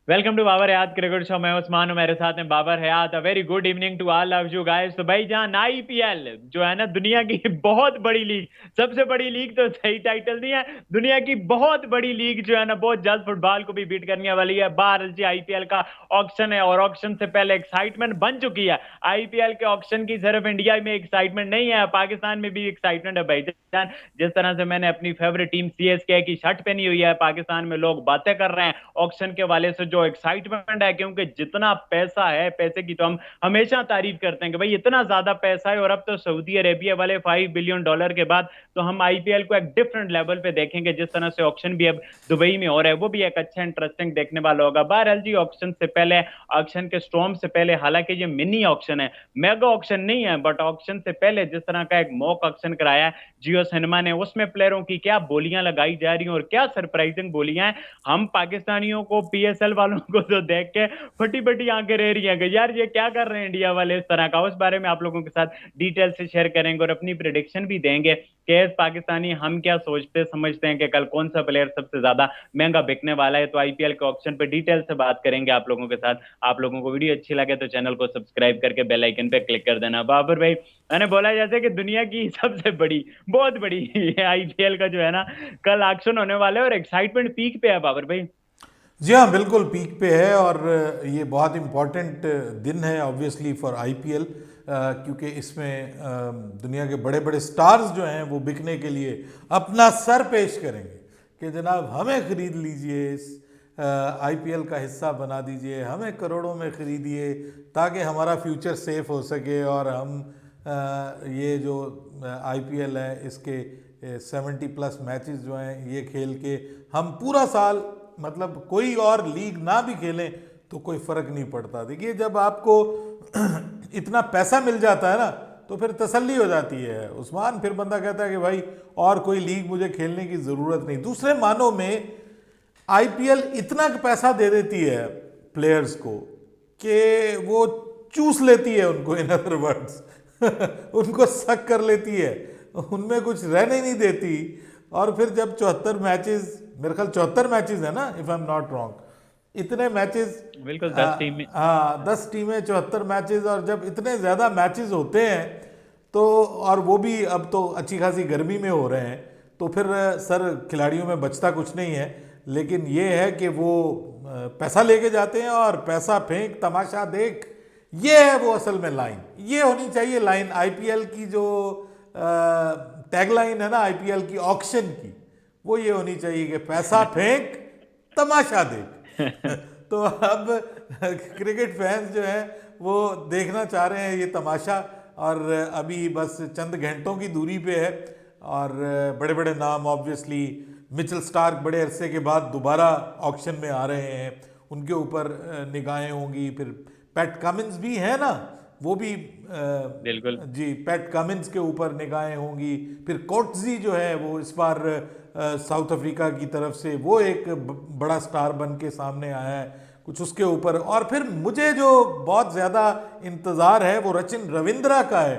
Welcome to Babar Hayat cricket show. मैं उस्मान हूं, मेरे साथ में Babar Hayat. A very good evening to all of you guys. तो भाई जान आईपीएल जो है ना, दुनिया की बहुत बड़ी लीग, सबसे बड़ी लीग तो सही टाइटल नहीं है, दुनिया की बहुत बड़ी लीग जो है ना, बहुत जल्द फुटबॉल को भी बीट करने वाली है। बाहर जी आईपीएल का ऑक्शन है और ऑक्शन से पहले एक्साइटमेंट बन चुकी है। आईपीएल के ऑक्शन की सिर्फ इंडिया में एक्साइटमेंट नहीं है, पाकिस्तान में भी एक्साइटमेंट है भाई जान। जिस तरह से मैंने अपनी फेवरेट टीम सीएसके की शर्ट पहनी हुई है, पाकिस्तान में लोग बातें कर रहे हैं ऑक्शन के वाले से, जो एक्साइटमेंट है, क्योंकि जितना पैसा है, पैसे की तो हम हमेशा तारीफ करते हैं कि भाई इतना ज्यादा पैसा है। और अब तो सऊदी अरेबिया वाले $5 बिलियन के बाद तो हम आईपीएल को एक डिफरेंट लेवल पे देखेंगे। जिस तरह से ऑक्शन भी अब दुबई में हो रहा है, वो भी एक अच्छा इंटरेस्टिंग देखने वाला होगा। बहरहाल जी, ऑक्शन से पहले, ऑक्शन के स्टॉर्म से पहले, हालांकि ये मिनी ऑक्शन है, मेगा ऑक्शन नहीं है, बट ऑक्शन से पहले जिस तरह का एक मॉक ऑक्शन कराया है जियो सिनेमा ने, उसमें प्लेयरों की क्या बोलियां लगाई जा रही हैं और क्या सरप्राइजिंग बोलियां हैं। हम पाकिस्तानियों को, पीएसएल वालों को तो देख के फटी फटी आंखें रह रही हैं कि यार ये क्या कर रहे हैं इंडिया वाले, इस तरह का। उस बारे में आप लोगों के साथ डिटेल से शेयर करेंगे और अपनी प्रिडिक्शन भी देंगे कि एज पाकिस्तानी हम क्या सोचते समझते हैं कि कल कौन सा प्लेयर सबसे ज्यादा महंगा बिकने वाला है। तो आईपीएल के ऑप्शन पे डिटेल से बात करेंगे आप लोगों के साथ। आप लोगों को वीडियो अच्छी लगे तो चैनल को सब्सक्राइब करके बेल आइकन पे क्लिक कर देना। बाबर भाई, मैंने बोला जैसे कि दुनिया की सबसे बड़ी, बहुत बड़ी आईपीएल का जो है ना, कल ऑक्शन होने वाला है और एक्साइटमेंट पीक पे है बाबर भाई। जी हाँ, बिल्कुल पीक पे है। और ये बहुत इम्पॉर्टेंट दिन है ऑब्वियसली फॉर आईपीएल, क्योंकि इसमें दुनिया के बड़े बड़े स्टार्स जो हैं वो बिकने के लिए अपना सर पेश करेंगे कि जनाब हमें ख़रीद लीजिए, इस आईपीएल का हिस्सा बना दीजिए, हमें करोड़ों में ख़रीदिए ताकि हमारा फ्यूचर सेफ हो सके। और हम ये जो आईपीएल है इसके 70+ मैचेस जो हैं ये खेल के हम पूरा साल, मतलब कोई और लीग ना भी खेलें तो कोई फ़र्क नहीं पड़ता। देखिए, जब आपको इतना पैसा मिल जाता है ना तो फिर तसल्ली हो जाती है उस्मान। फिर बंदा कहता है कि भाई और कोई लीग मुझे खेलने की ज़रूरत नहीं। दूसरे मानों में आईपीएल इतना पैसा दे देती है प्लेयर्स को कि वो चूस लेती है उनको, इन अदर वर्ड्स उनको सक कर लेती है, उनमें कुछ रहने ही नहीं देती। और फिर जब 74 मैचेस, मेरे ख्याल 74 मैचेस है ना, if I am not wrong, इतने मैचेस, बिल्कुल 10 टीम में। हाँ 10 टीमें, 74 मैचेस। और जब इतने ज़्यादा मैचेस होते हैं तो, और वो भी अब तो अच्छी खासी गर्मी में हो रहे हैं, तो फिर सर खिलाड़ियों में बचता कुछ नहीं है। लेकिन ये है कि वो पैसा लेके जाते हैं और पैसा फेंक तमाशा देख, ये है वो असल में लाइन। ये होनी चाहिए लाइन आईपीएल की, जो टैगलाइन है ना आईपीएल की ऑक्शन की, वो ये होनी चाहिए कि पैसा फेंक तमाशा देख। तो अब क्रिकेट फैंस जो हैं वो देखना चाह रहे हैं ये तमाशा। और अभी बस चंद घंटों की दूरी पे है और बड़े बड़े नाम ऑब्वियसली, मिचेल स्टार्क बड़े अरसे के बाद दोबारा ऑक्शन में आ रहे हैं, उनके ऊपर निगाहें होंगी। फिर पैट कमिंस भी है ना, वो भी बिल्कुल। जी पैट कमिंस के ऊपर निगाहें होंगी। फिर कोटजी जो है वो इस बार साउथ अफ्रीका की तरफ से वो एक बड़ा स्टार बन के सामने आया है, कुछ उसके ऊपर। और फिर मुझे जो बहुत ज़्यादा इंतज़ार है वो रचिन रविंद्रा का है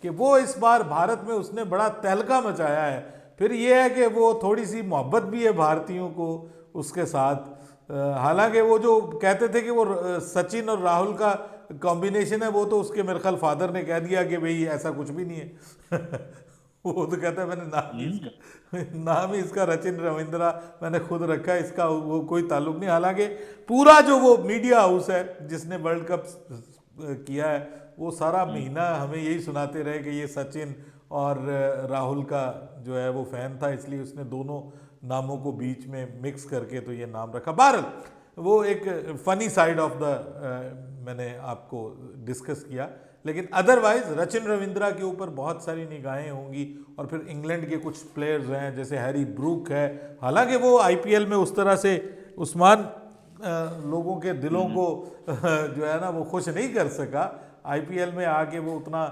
कि वो इस बार भारत में उसने बड़ा तहलका मचाया है। फिर ये है कि वो थोड़ी सी मोहब्बत भी है भारतीयों को उसके साथ। हालांकि वो जो कहते थे कि वो सचिन और राहुल का कॉम्बिनेशन है, वो तो उसके मेरे ख्याल फादर ने कह दिया कि भाई ऐसा कुछ भी नहीं है। वो तो कहता है मैंने हम्म। नाम ही इसका रचिन रविंद्रा मैंने खुद रखा है, इसका वो कोई ताल्लुक नहीं। हालांकि पूरा जो वो मीडिया हाउस है जिसने वर्ल्ड कप किया है, वो सारा हम्म। महीना हमें यही सुनाते रहे कि ये सचिन और राहुल का जो है वो फैन था, इसलिए उसने दोनों नामों को बीच में मिक्स करके तो ये नाम रखा। बहरहाल वो एक फनी साइड ऑफ द मैंने आपको डिस्कस किया। लेकिन अदरवाइज रचिन रविंद्रा के ऊपर बहुत सारी निगाहें होंगी। और फिर इंग्लैंड के कुछ प्लेयर्स हैं जैसे हैरी ब्रूक है, हालांकि वो आईपीएल में उस तरह से उस्मान लोगों के दिलों हम्म। को जो है ना वो खुश नहीं कर सका। आईपीएल में आके वो उतना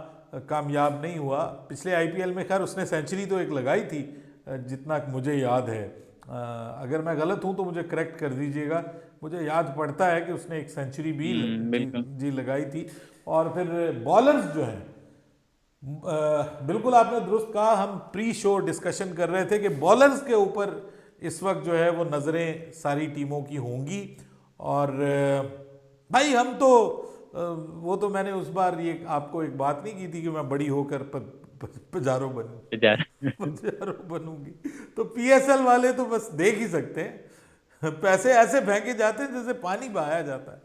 कामयाब नहीं हुआ। पिछले आईपीएल में खैर उसने सेंचुरी तो एक लगाई थी, जितना मुझे याद है। अगर मैं गलत हूं तो मुझे करेक्ट कर दीजिएगा। मुझे याद पड़ता है कि उसने एक सेंचुरी भी जी बिल्कुल। जी लगाई थी। और फिर बॉलर्स जो हैं, बिल्कुल आपने दुरुस्त कहा। हम प्री शो डिस्कशन कर रहे थे कि बॉलर्स के ऊपर इस वक्त जो है वो नज़रें सारी टीमों की होंगी। और भाई हम तो वो तो मैंने उस बार ये आपको एक बात नहीं की थी कि मैं बड़ी होकर पजारो बनूं, बेचारा। पजारो बनूंगी। तो पीएसएल वाले तो बस देख ही सकते हैं, पैसे ऐसे फेंके जाते हैं जैसे पानी बहाया जाता है।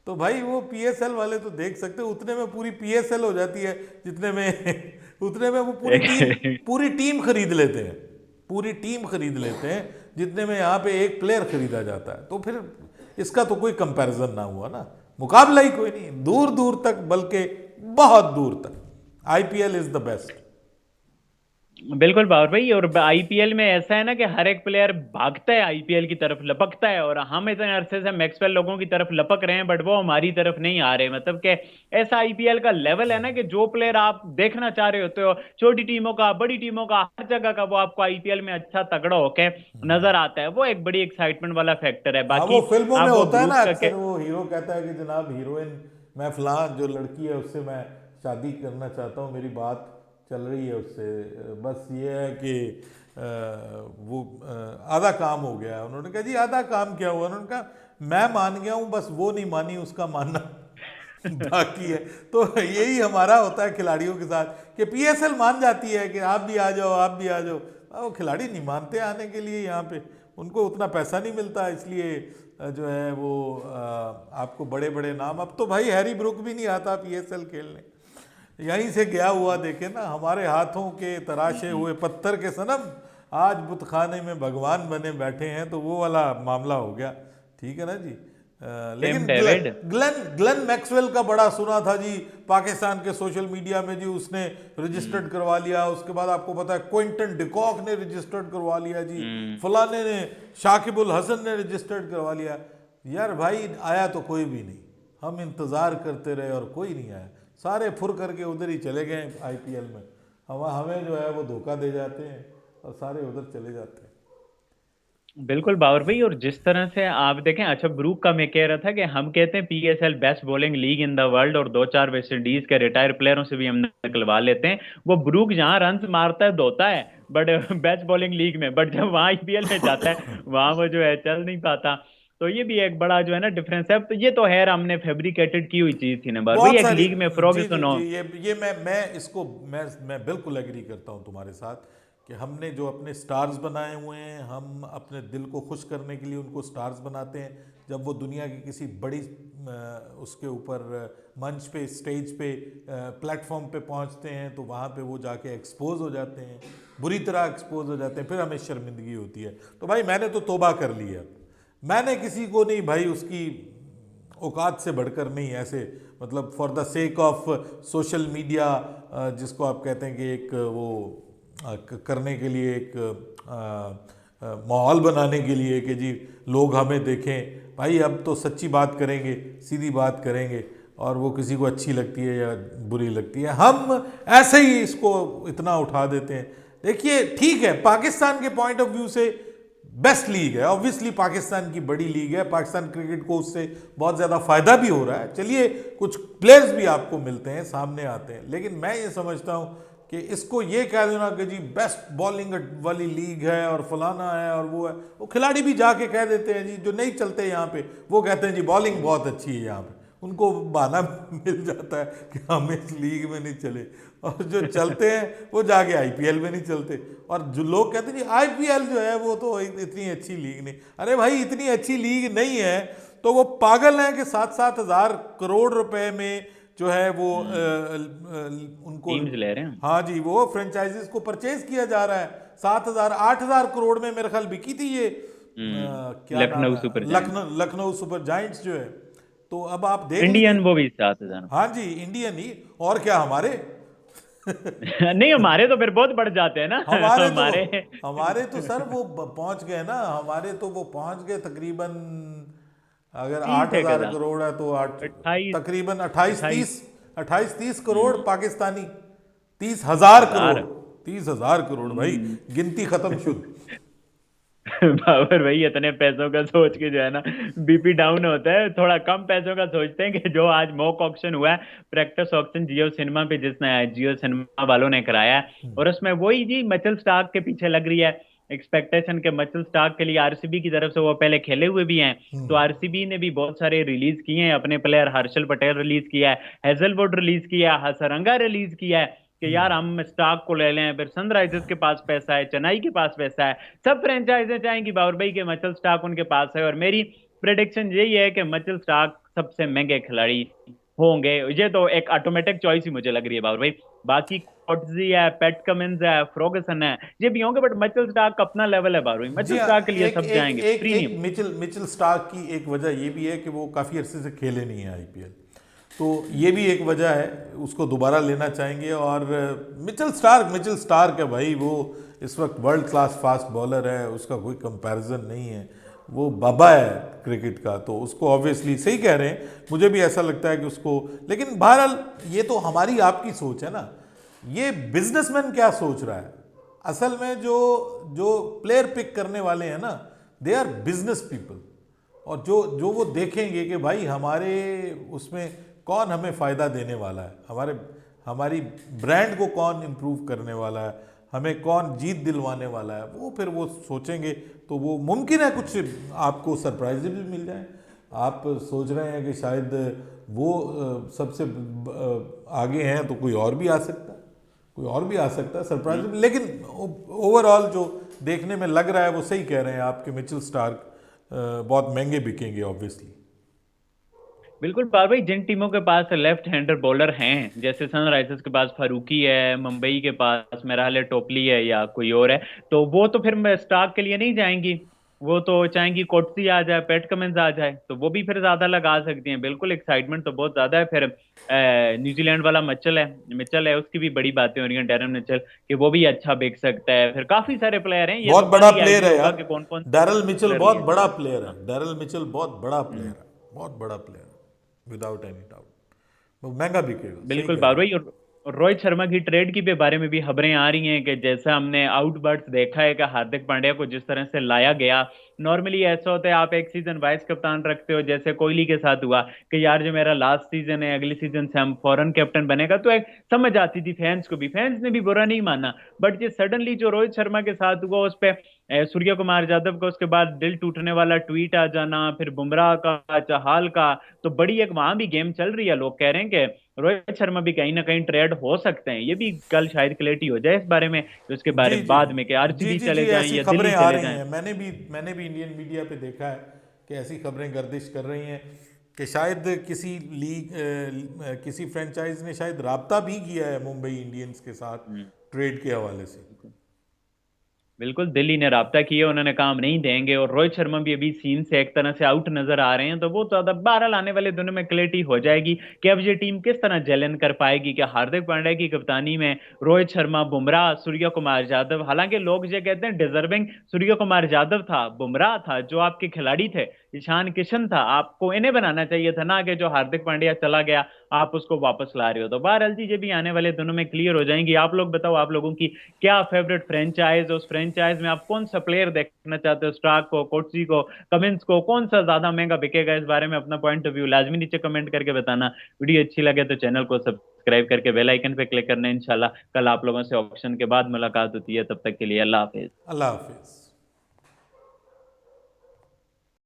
तो भाई वो पीएसएल वाले तो देख सकते हैं, उतने में पूरी पीएसएल हो जाती है जितने में उतने में वो पूरी टीम खरीद लेते हैं, पूरी टीम खरीद लेते हैं जितने में यहाँ पे एक प्लेयर खरीदा जाता है। तो फिर इसका तो कोई कंपैरिजन ना हुआ ना, मुकाबला ही कोई नहीं, दूर दूर तक, बल्कि बहुत दूर तक आईपीएल इज द बेस्ट। बिल्कुल बाबर भाई। और आईपीएल में ऐसा है ना कि हर एक प्लेयर भागता है आईपीएल की तरफ, लपकता है, और हम इतने अरसे से मैक्सवेल लोगों की तरफ लपक रहे हैं, बट वो हमारी तरफ नहीं आ रहे। मतलब कि ऐसा आईपीएल का लेवल है ना कि जो प्लेयर आप देखना चाह रहे होते हो, छोटी टीमों का, बड़ी टीमों का, हर जगह का, वो आपको आईपीएल में अच्छा तगड़ा होके नजर आता है। वो एक बड़ी एक्साइटमेंट वाला फैक्टर है। हाँ, वो बाकी फिल्मों में आप वो होता है ना, ब्रूक का अक्सर वो हीरो कहता है कि जनाब हीरोइन, मैं फलां जो लड़की है उससे मैं शादी करना चाहता हूँ, मेरी बात चल रही है उससे, बस ये है कि वो आधा काम हो गया है। उन्होंने कहा जी आधा काम क्या हुआ? उन्होंने कहा मैं मान गया हूँ, बस वो नहीं मानी, उसका मानना बाकी है। तो यही हमारा होता है खिलाड़ियों के साथ कि पीएसएल मान जाती है कि आप भी आ जाओ, आप भी आ जाओ। वो खिलाड़ी नहीं मानते आने के लिए, यहाँ पे उनको उतना पैसा नहीं मिलता, इसलिए जो है वो आपको बड़े बड़े नाम, अब तो भाई हैरी ब्रूक भी नहीं आता पीएसएल खेलने, यहीं से गया हुआ, देखे ना, हमारे हाथों के तराशे हुए पत्थर के सनम आज बुतखाने में भगवान बने बैठे हैं, तो वो वाला मामला हो गया। ठीक है ना जी। टिम लेकिन डेविड। ग्लेन ग्लेन मैक्सवेल का बड़ा सुना था जी, पाकिस्तान के सोशल मीडिया में जी, उसने रजिस्टर्ड करवा लिया। उसके बाद आपको पता है क्विंटन डिकॉक ने रजिस्टर्ड करवा लिया जी, फलाने ने, शाकिबुल हसन ने रजिस्टर्ड करवा लिया। यार भाई आया तो कोई भी नहीं, हम इंतज़ार करते रहे और कोई नहीं आया, सारे फुर करके उधर ही चले गए आईपीएल में। हम हमें जो है वो धोखा दे जाते हैं और सारे उधर चले जाते हैं। बिल्कुल बाबर भाई। और जिस तरह से आप देखें, अच्छा ब्रूक का मैं कह रहा था कि हम कहते हैं PSL best bowling league in the world, और दो चार वेस्ट इंडीज के रिटायर प्लेयरों से भी हम निकलवा लेते हैं। वो ब्रूक जहां रन मारता है धोता है, बट बेस्ट बॉलिंग लीग में, बट जब वहां आईपीएल में जाता है वहां वो जो है चल नहीं पाता। तो ये भी एक बड़ा जो है ना डिफरेंस है। तो ये तो है, हमने फेब्रिकेटेड की हुई चीज थी ना बाबर भाई, बहुत एक सारी, लीग में फ्रॉग जी तो जी नो। जी, ये मैं इसको मैं बिल्कुल एग्री करता हूँ तुम्हारे साथ कि हमने जो अपने स्टार्स बनाए हुए हैं, हम अपने दिल को खुश करने के लिए उनको स्टार्स बनाते हैं। जब वो दुनिया की किसी बड़ी उसके ऊपर मंच पे, स्टेज पे, प्लेटफॉर्म पे पहुंचते हैं, तो वहाँ पे वो जाके एक्सपोज हो जाते हैं, बुरी तरह एक्सपोज हो जाते हैं, फिर हमें शर्मिंदगी होती है। तो भाई मैंने तो तौबा कर ली है, मैंने किसी को नहीं भाई उसकी औकात से बढ़कर नहीं, ऐसे मतलब for the sake of social media, जिसको आप कहते हैं कि एक वो करने के लिए, एक माहौल बनाने के लिए कि जी लोग हमें देखें। भाई अब तो सच्ची बात करेंगे, सीधी बात करेंगे, और वो किसी को अच्छी लगती है या बुरी लगती है, हम ऐसे ही इसको इतना उठा देते हैं। देखिए ठीक है, पाकिस्तान के पॉइंट ऑफ व्यू से बेस्ट लीग है, ऑब्वियसली पाकिस्तान की बड़ी लीग है, पाकिस्तान क्रिकेट को उससे बहुत ज़्यादा फायदा भी हो रहा है। चलिए कुछ प्लेयर्स भी आपको मिलते हैं, सामने आते हैं, लेकिन मैं ये समझता हूँ कि इसको ये कह देना कि जी बेस्ट बॉलिंग वाली लीग है और फलाना है और वो है, वो खिलाड़ी भी जाके कह देते हैं जी, जो नहीं चलते यहाँ पे वो कहते हैं जी बॉलिंग बहुत अच्छी है यहाँ पे, उनको बहाना मिल जाता है कि हम इस लीग में नहीं चले, और जो चलते हैं वो जाके आईपीएल में नहीं चलते। और जो लोग कहते हैं जी आईपीएल जो है वो तो इतनी अच्छी लीग नहीं, अरे भाई इतनी अच्छी लीग नहीं है तो वो पागल हैं कि 7-7 हज़ार करोड़ रुपए में जो है वो उनको, टीम्स ले रहे हैं। हाँ जी, वो फ्रेंचाइजीज को परचेज किया जा रहा है। 7,000-8,000 करोड़ में मेरे ख्याल बिकी थी ये क्या नाम लखनऊ है, super giants. Lucknow super giants जो है। तो अब आप देख इंडियन लीजिए, वो भी 7,000। हाँ जी इंडियन ही, और क्या हमारे नहीं, हमारे तो फिर बहुत बढ़ जाते हैं ना हमारे तो हमारे। हमारे तो सर वो पहुंच गए ना, हमारे तो वो पहुंच गए तकरीबन, अगर आठ 30 एक हजार हजार करोड़ है तो आठ, 28। तकरीबन 28-30, 28 28-30 करोड़ पाकिस्तानी, 30,000 करोड़, हजार। 30,000 करोड़ भाई, गिनती खत्म शुद्ध। बाबर भाई, इतने पैसों का सोच के जो है ना बीपी डाउन होता है। थोड़ा कम पैसों का सोचते हैं कि जो आज मॉक ऑक्शन हुआ है, प्रैक्टिस ऑक्शन जियो सिनेमा पे, जिसने जियो सिनेमा वालों ने कराया है, और उसमें वही जी मिचेल स्टार्क के पीछे लग रही है, एक्सपेक्टेशन के मिचेल स्टार्क के लिए आरसीबी की तरफ से वो पहले खेले हुए भी हैं। तो आरसीबी ने भी बहुत सारे रिलीज किए हैं अपने प्लेयर, हर्षल पटेल रिलीज किया है, हेजलवुड रिलीज किया है, हसरंगा रिलीज किया है कि यार हम स्टार्क को ले लें। फिर सनराइजर्स के पास पैसा है, चेन्नई के पास पैसा है, सब फ्रेंचाइजें चाहेंगी बाबर भाई के मिचेल स्टार्क उनके पास है। और मेरी प्रेडिक्शन यही है कि मिचेल स्टार्क सबसे महंगे खिलाड़ी होंगे। ये तो एक ऑटोमेटिक चॉइस ही मुझे लग रही है बाबर भाई। बाकी कॉटजी है, पैट कमिंस है, फ्रोगसन है, ये भी होंगे, बट मिचेल स्टार्क का अपना लेवल है बाबर भाई। जी मिचेल हाँ, स्टार्क के लिए एक सब एक जाएंगे, एक एक प्रीमियम। मिचेल मिचेल स्टार्क की एक वजह ये भी है कि वो काफ़ी अरसे से खेले नहीं है आईपीएल, तो ये भी एक वजह है, उसको दोबारा लेना चाहेंगे। और मिचेल स्टार्क है भाई, वो इस वक्त वर्ल्ड क्लास फास्ट बॉलर है, उसका कोई कंपैरिजन नहीं है, वो बाबा है क्रिकेट का, तो उसको ऑब्वियसली सही कह रहे हैं, मुझे भी ऐसा लगता है कि उसको। लेकिन बहरहाल ये तो हमारी आपकी सोच है ना, ये बिजनेसमैन क्या सोच रहा है। असल में जो जो प्लेयर पिक करने वाले हैं ना, दे आर बिजनेस पीपल, और जो जो वो देखेंगे कि भाई हमारे उसमें कौन हमें फ़ायदा देने वाला है, हमारी ब्रांड को कौन इम्प्रूव करने वाला है, हमें कौन जीत दिलवाने वाला है, वो फिर वो सोचेंगे। तो वो मुमकिन है कुछ आपको सरप्राइज भी मिल जाए। आप सोच रहे हैं कि शायद वो सबसे आगे हैं, तो कोई और भी आ सकता है, कोई और भी आ सकता है सरप्राइज। लेकिन ओवरऑल जो देखने में लग रहा है वो सही कह रहे हैं आपके, मिचेल स्टार्क बहुत महंगे बिकेंगे ऑब्वियसली। बिल्कुल पार भाई, जिन टीमों के पास लेफ्ट हैंडर बॉलर हैं, जैसे सनराइजर्स के पास फारूकी है, मुंबई के पास मेरा हाल है टोपली है या कोई और है, तो वो तो फिर स्टार्क के लिए नहीं जाएंगी। वो तो चाहेंगी कोटसी आ जाए, पैट कमिंस आ जाए, तो वो भी फिर ज्यादा लगा सकती हैं। बिल्कुल एक्साइटमेंट तो बहुत ज्यादा है। फिर न्यूजीलैंड वाला मिचेल है, उसकी भी बड़ी बातें हो रही हैं, डेरन मिचेल, कि वो भी अच्छा बिक सकता है। फिर काफी सारे प्लेयर हैं, ये बहुत तो बड़ा कल ही प्लेयर आइडिया है होगा यार, कि कौन कौन डैरल मिचेल प्लेयर बहुत लिए बड़ा जाएंगे। प्लेयर है, हाँ। डैरल मिचेल बहुत बड़ा प्लेयर हम्म। है, बहुत बड़ा प्लेयर है, विदाउट एनी डाउट। वो महंगा बिकेगा, सही बिल्कुल कह रहे बात हैं। भाई। और रोहित शर्मा की ट्रेड की भी बारे में भी खबरें आ रही हैं कि जैसा हमने आउटबर्ट्स देखा है कि हार्दिक पांड्या को जिस तरह से लाया गया, नॉर्मली ऐसा होता है आप एक सीजन वाइस कप्तान रखते हो, जैसे कोहली के साथ हुआ कि यार जो मेरा लास्ट सीजन है, अगले सीजन से हम फॉरेन कैप्टन बनेगा, तो एक समझ आती थी फैंस को भी, फैंस ने भी बुरा नहीं माना। बट ये सडनली जो रोहित शर्मा के साथ हुआ, उस पे सूर्य कुमार यादव का उसके बाद दिल टूटने वाला ट्वीट आ जाना, फिर बुमराह का, चहाल का, तो बड़ी एक वहां भी गेम चल रही है। लोग कह रहे हैं कि रोहित शर्मा भी कहीं ना कहीं ट्रेड हो सकते हैं। ये भी कल शायद क्लैरिटी हो जाए इस बारे में, उसके बारे जी जी बाद में कि जी आरसीबी जी जी, चले जाएं ऐसी या खबरें दिल्ली आ चले रही जाएं। हैं, मैंने भी इंडियन मीडिया पे देखा है कि ऐसी खबरें गर्दिश कर रही हैं कि शायद किसी किसी फ्रेंचाइज ने शायद राब्ता भी किया है मुंबई इंडियंस के साथ हम्म। ट्रेड के हवाले से। बिल्कुल, दिल्ली ने राब्ता किया, उन्होंने काम नहीं देंगे। और रोहित शर्मा भी अभी सीन से एक तरह से आउट नजर आ रहे हैं, तो वो तो अब बहरहाल आने वाले दिनों में क्लैरिटी हो जाएगी कि अब ये टीम किस तरह जेलन कर पाएगी। कि हार्दिक पांड्या की कप्तानी में रोहित शर्मा, बुमराह, सूर्य कुमार यादव, हालांकि लोग ये कहते हैं डिजर्विंग सूर्य कुमार यादव था, बुमराह था, जो आपके खिलाड़ी थे, ईशान किशन था, आपको इन्हें बनाना चाहिए था ना, कि जो हार्दिक पांड्या चला गया आप उसको वापस ला रहे हो। तो बहरहाल चीजें भी आने वाले दिनों में क्लियर हो जाएंगी। आप लोग बताओ, आप लोगों की क्या फेवरेट फ्रेंचाइज, उस फ्रेंचाइज में आप कौन सा प्लेयर देखना चाहते हो, स्टार्क को, कोटसी को, कमिंस को, कौन सा ज्यादा महंगा बिकेगा? इस बारे में अपना पॉइंट ऑफ व्यू लाजमी नीचे कमेंट करके बताना। वीडियो अच्छी लगे तो चैनल को सब्सक्राइब करके बेल आइकन पे क्लिक करना। इंशाल्लाह कल आप लोगों से ऑप्शन के बाद मुलाकात होती है, तब तक के लिए अल्लाह हाफिज। अल्लाह हाफिज़।